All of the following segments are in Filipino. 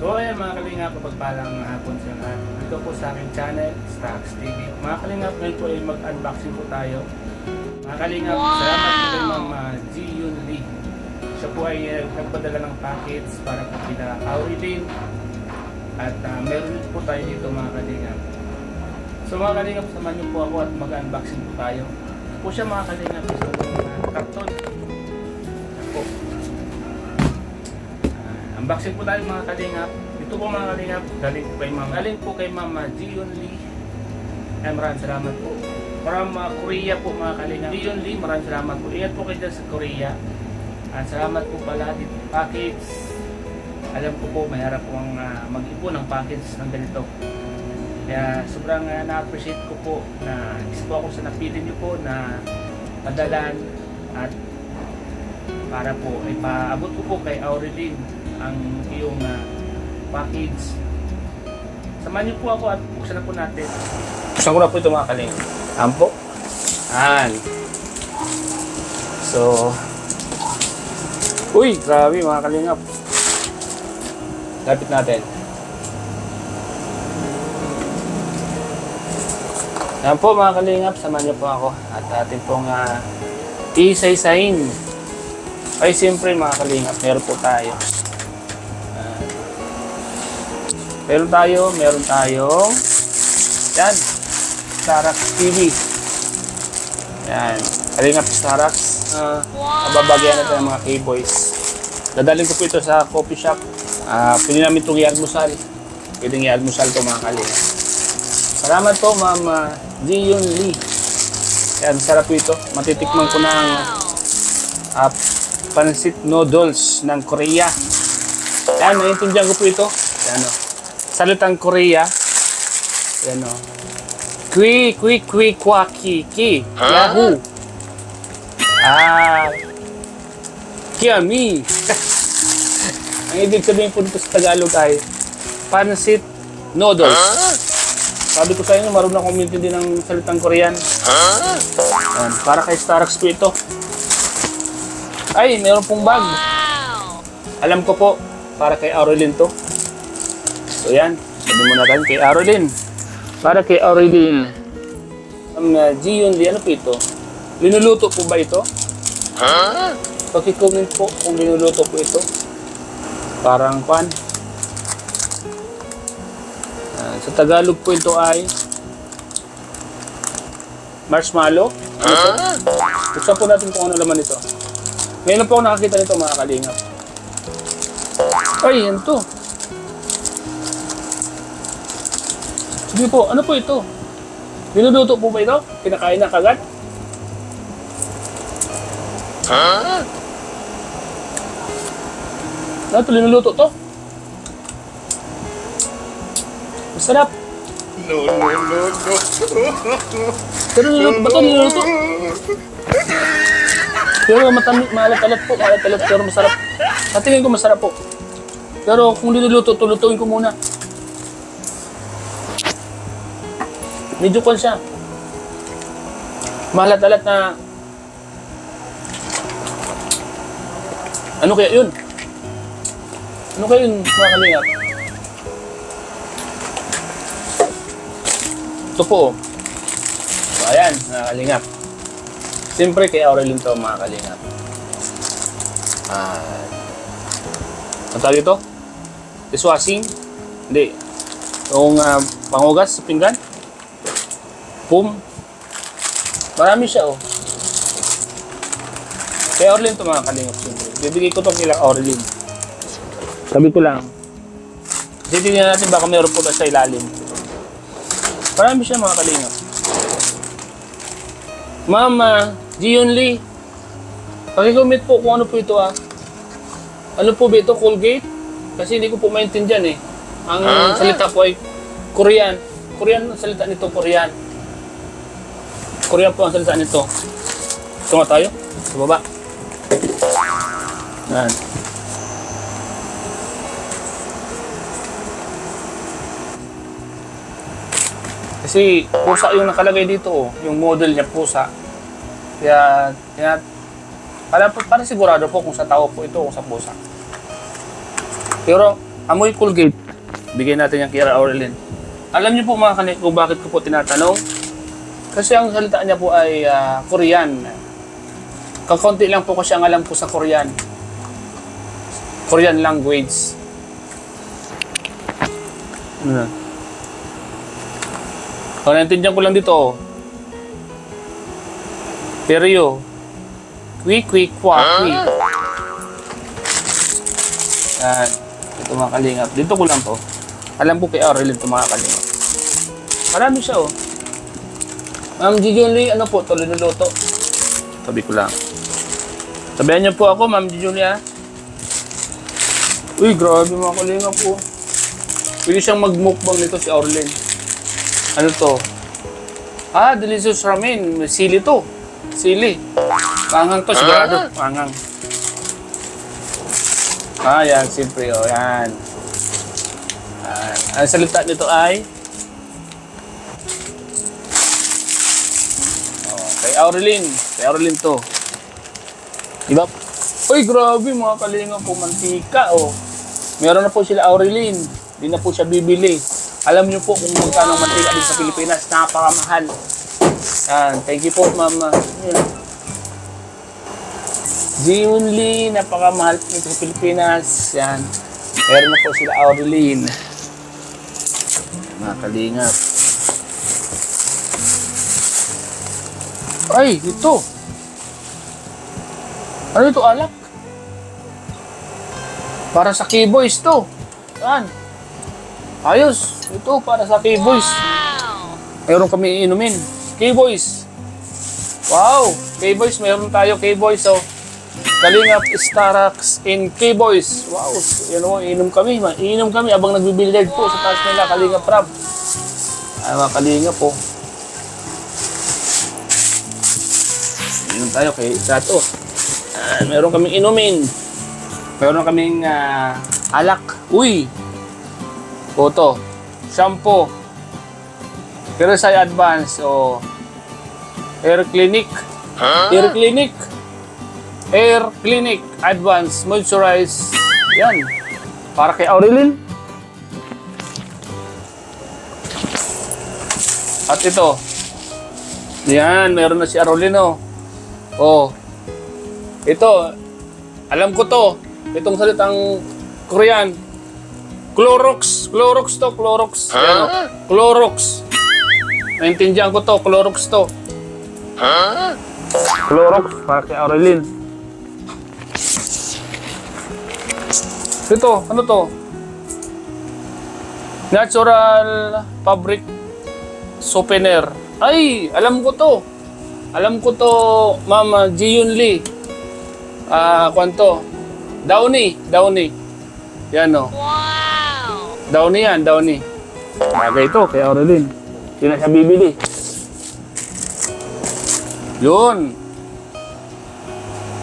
So ayan mga kalingap, kapagpalang hapon sa lahat. Dito po sa aking channel, Stocks TV. Mga kalingap, ngayon po ay mag-unboxing po tayo. Mga kalingap, salamat po kay Mama G. Yun Lee. Siya po ay nagpadala ng packets para po kina Aurilyn. At meron po tayo dito mga kalingap. So mga kalingap, samahan niyo po ako at mag-unboxing po tayo. Po siya mga kalingap, isang karton. Po. Unboxing po tayo mga kalingap. Ito po mga kalingap, galing po kay Mama G. Yun Lee. Maraming salamat po. From Korea po mga kalingap. G. Yun Lee, maraming salamat po. Ingat po kayo dyan sa Korea. At salamat po pala dito package. Alam ko po, mahirap po ang mag-ipon ng package ng ganito. Kaya sobrang na-appreciate ko po na isa po ako sa napili niyo po na padalan at para po ay paabot ko po kay Aurilyn ang iyong package. Samahan niyo po ako at buksan na po natin. Buksan ko na po ito mga kalingap. Ampo. Ayan. So, uy, grabe mga kalingap. Lapit natin. Ayan po mga kalingap, samahan niyo po ako at atin pong isa-isahin. Ay siyempre mga kalingap, meron po tayo. Meron tayong yan, Starax TV. Yan, kalingap Starax. Babagyan natin ng mga K-Boys. Dadaling ko po ito sa coffee shop. Pwede namin itong i-almusal. Pwedeng i-almusal ito mga kalingap. Salamat po Ma'am G. Yun Lee. Yan, sarap po ito. Matitikman ko ng pansit noodles ng Korea. Yan, naiintindihan ko po ito. Yan o. Salitang Korea. Yan o. Kui, kwa, ki. Yahoo. Kiami. Ang ibig sabihin po dito sa Tagalog ay pansit noodles. Sabi ko sa inyo, marunong akong umintindi ng salitang Korean. Yan, para kay Starax po ito. Ay, meron pong bag. Alam ko po, para kay Aurilyn to. So yan, sabi mo na tayo kay Aurilyn. Para kay Aurilyn. G. Yun Lee, ano po ito? Linuluto po ba ito? Paki-comment po kung linuluto po ito. Parang pan. Sa Tagalog po ito ay marshmallow. Ano po? Buksan po natin kung ano laman ito. Ngayon po ako nakakita nito mga kalingap. Ay, yan to. Sige po, ano po ito? Linuluto po ba ito? Kinakain na kagad? Ano ito? Linuluto to? Masarap. No. Pero niluluto ba ito? Niluluto? Pero maalat-alat po. Pero masarap. Natingin ko masarap po. Pero kung niluluto, tulutuin ko muna. Medyo kon siya. Maalat-alat na. Ano kaya yun? Ano kaya yun mga kalingap? Ito po. So ayan, mga kalingap. Siyempre kay Aurilyn to mga kalingap. Ano tawag ito? Dishwashing? Hindi. Yung panghugas sa pinggan? Boom. Marami siya oh. Kay Aurilyn to mga kalingap siyempre. Bibigay ko to kay Aurilyn. Sabi ko lang. Titignan natin baka meron po na sa ilalim. Marami siya mga kalingap. Mama G. Yun Lee. Paki-comment po kung ano po ito Ano po ba ito? Colgate? Kasi hindi ko po maintindihan eh. Ang salita po ay Korean. Korean ang salita nito, Korean. Korean po ang salita nito. Ito nga tayo. Sa baba. Yan. Kasi pusa yung nakalagay dito yung model niya pusa. Kaya para sigurado po kung sa tao po ito o sa pusa. Pero Amoy Colgate. Bigay natin yung kay Aurelin. Alam niyo po mga kalinga kung bakit ko po tinatanong? Kasi ang salita niya po ay Korean. Kakunti lang po kasi ang alam ko sa Korean. Korean language. Ano? Kung naintindihan ko lang dito. Peryo. Quick, kwa. Yan. Ito mga kalingap. Dito ko lang to. Alam ko kay Aurelin ito mga kalingap. Marami siya oh. Ma'am Gijulie, ano po ito? Linuluto. Sabi ko lang. Sabihan niyo po ako, Ma'am Gijulie ha. Uy, grabe mga kalingap po. Pwede siyang mag-mukbang nito si Aurelin. Ano to? Delicious ramen. Sili to. Sili. Manghang to, sigurado. Manghang. Yan, siyempre, yan. Ang salita nito ay kay Aurelin. Kay Aurelin to. Diba? Uy, grabe mga kalinga po, mantika, oh. Meron na po sila Aurelin. Hindi na po siya bibili. Alam niyo po kung magkano mantika din sa Pilipinas. Napakamahal. Yan. Thank you po, mama. Yan. Giunli, napakamahal nito sa Pilipinas. Yan. Meron na po sila Aurelin. Mga kalingap. Ay, ito. Ano ito, alak? Para sa K-Boys to. Yan. Ayos. Ito, para sa K-Boys. Meron kami inumin. K-Boys. Wow. K-Boys, meron tayo K-Boys. So, Kalingap Starax in K-Boys. Wow. Yan o, inom kami. Inom kami abang nagbibilliard po sa taas nila. Kalingap Rap. Ay, mga kalingap po. Inom tayo kay Sato. Meron kaming inumin. Meron kaming alak. Uy. Photo. Shampoo. Keresay Advance. O Air Clinic. Air Clinic. Air Clinic Advance Moisturize. Yan. Para kay Aurelin. At ito. Yan. Meron na si Aurelin. Oh. Ito. Alam ko to. Itong salitang Korean. Clorox. Clorox to. Clorox. Yan, Clorox. Naintindihan ko to. Clorox to. Clorox. Para kay Aurelin. Ito, ano to? Natural Fabric Softener. Ay, alam ko to. Alam ko to, Mama Giunli. Kwanto? Downy. Yan o. Wow! Downy yan, Downy. Bagay ito, kay Aurelin. Hindi na siya bibili. Yun.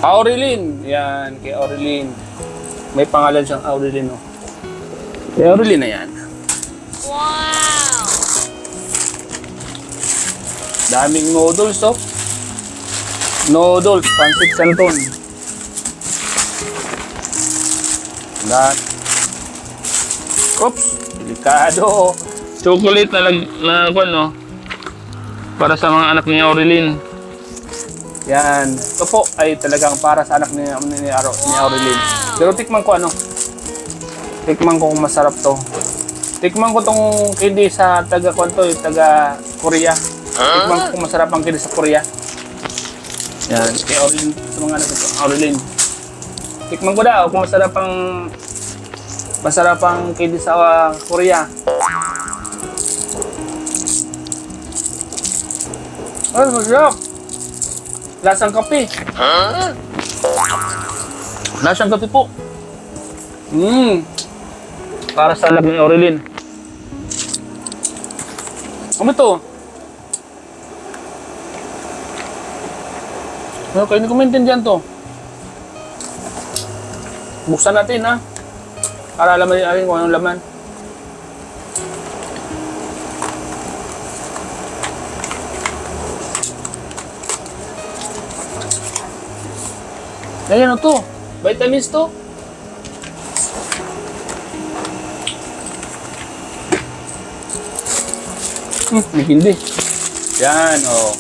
Aurelin. Yan, kay Aurelin. May pangalan siyang Aurelin, oh. Kay Aurelin na yan. Wow! Daming noodles, oh. Noodles, pancit canton. Lahat. Oops! Delikado. Chocolate no? Para sa mga anak ni Aurelin. Yan. Ito po ay talagang para sa anak ni Aurelin. Pero tikman ko Tikman ko kung masarap to. Tikman ko tong candy sa taga Korea. Tikman ko kung masarap ang candy sa Korea. Yan. Kay Aurelin, sa mga anak nito, Aurelin. Tikman ko daw kung masarap ang candy sa Korea. Ay, masarap. Lasang kape. Lasang kape po. Para sa anak ni Aurelin. Ano to? Okay, hindi ko maintindihan to. Buksan natin ha. Para alam natin kung anong laman. Ayan o to. Vitamins to. May kindi. Yan, oh.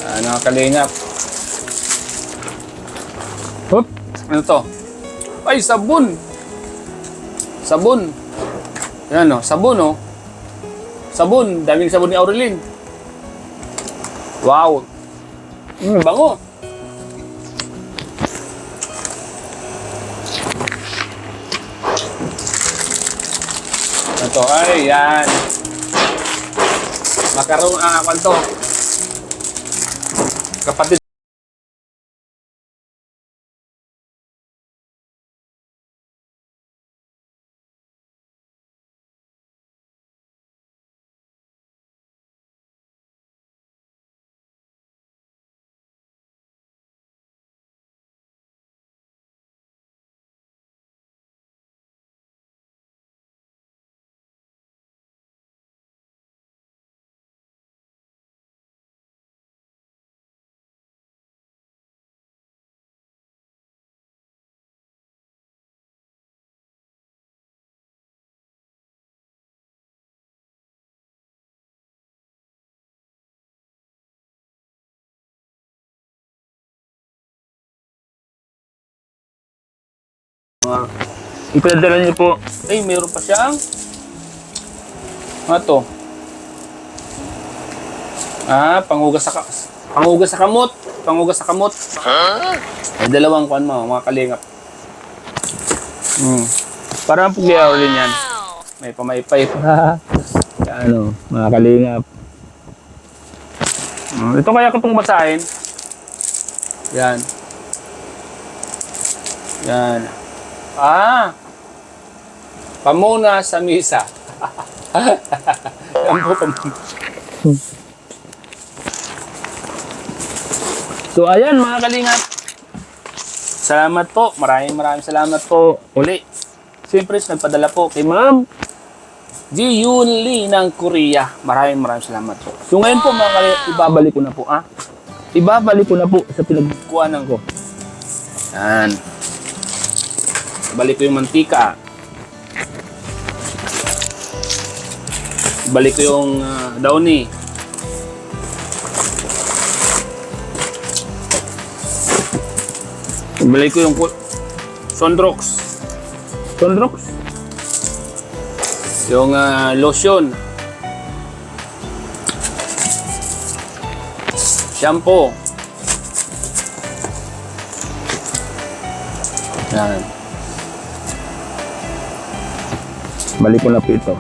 Yan, mga kalingap. Hop, ano to? Ay, sabon! Sabon. Yan, oh, sabon, oh. Sabon, daming sabon ni Aurelin. Wow. Bango. Ito, ay, yan. Makarong, kwanto. Kapatid. Ipadala niyo po. Ay, mayroon pa siyang ano to? Panghugas sa kamot. Panghugas sa kamot. Ay, dalawang kuan mo, mga kalingap. Parang pugyaw rin yan. May pamaypay pa. Ano, mga kalingap. Ito kaya ko itong basahin. Yan. Yan. Pamuna sa misa. Yan po, pamuna. So, ayan mga kalingap. Salamat po. Maraming salamat po. Uli. Siyempre, nagpadala po kay Ma'am Ji-Yun Lee ng Korea. Maraming salamat po. So, ngayon po mga kalingap, ibabalik ko na po. Ibabalik ko na po sa pinagkuhanan ko. Yan. Balik ko yung mantika. Balik ko yung downy. Balik ko yung Sondrox. Yung lotion. Shampoo. Yan. Balik ko na po ito.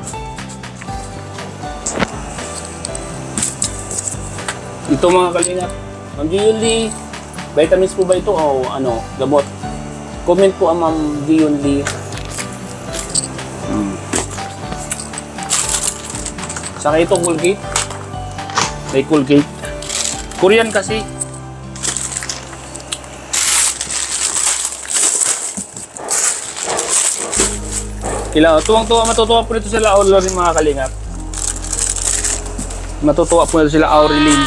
Ito mga kalingap. Ma'am Ji-Yun Lee, vitamins po ba ito o ano, gamot? Comment po ang Ma'am Ji-Yun Lee. Saka ito Colgate. May Colgate. Korean kasi. Matutuwa po nito sila Aurelin mga kalingap. Matutuwa po nito sila Aurelin.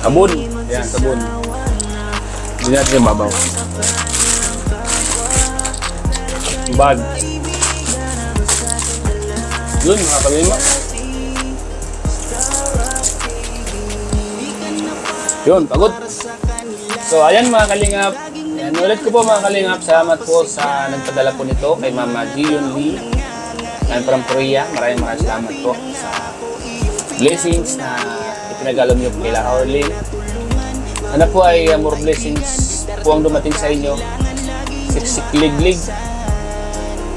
Sabon. Ayan, sabon. Hindi natin yung babaw. Bag. Yun, mga kalima. Yun, pagod. So, ayan mga kalingap. Ayan, ulit ko po mga kalingap. Salamat po sa nagpadala po nito kay Mama Ji-Yun Lee. And from Korea. Maraming salamat po sa blessings na ipinagalo niyo po kila Aurelin. Ano po ay more blessings po ang dumating sa inyo. Siksik-lig-lig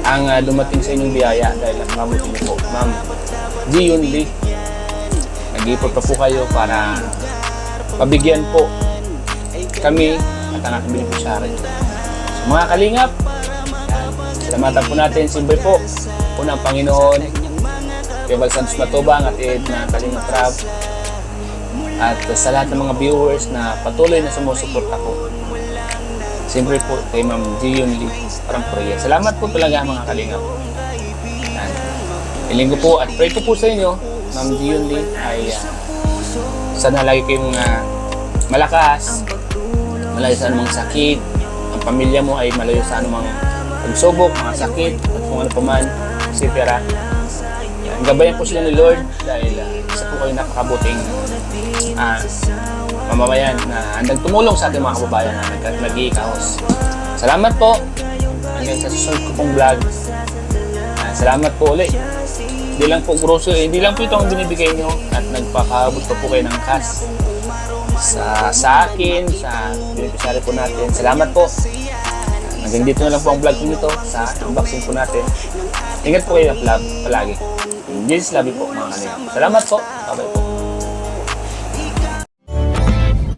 ang dumating sa inyong biyaya dahil nakabuti niyo po, Ma'am Ji-Yun Lee. Nag-ipot pa po kayo para pabigyan po kami at ang aking beneficiary. So, mga kalingap, yan. Salamatan po natin, simboy po. Unang Panginoon, kay Val Santos Matubang at Ed na Kalingap Rab. At sa lahat ng mga viewers na patuloy na sumusuporta po. Siyempre po kay Ma'am Gion Lee, parang Korea. Salamat po talaga mga kalingap. Yan. Hiling ko po at pray ko po sa inyo, Ma'am Gion Lee, ay sana lagi kayong malakas, malayo sa anumang sakit, ang pamilya mo ay malayo sa anumang pagsubok, mga sakit, at kung ano pa man, etc. Yan. Gabayan po sila ni Lord dahil isa po kayo napakabuting mamamayan na handang tumulong sa ating mga kababayan na nag-iikahos. Salamat po hanggang sa susunod ko pong vlog. Salamat po ulit. Hindi lang po grocery, hindi lang po ito ang binibigay nyo at nagpakaabot pa po kayo ng cash sa akin, sa beneficiary po natin. Salamat po. Hanggang dito na lang po ang vlog ko nito sa unboxing po natin. Ingat po kayo ng vlog palagi. Jesus love you po mga kanina. Salamat po. Bye-bye po.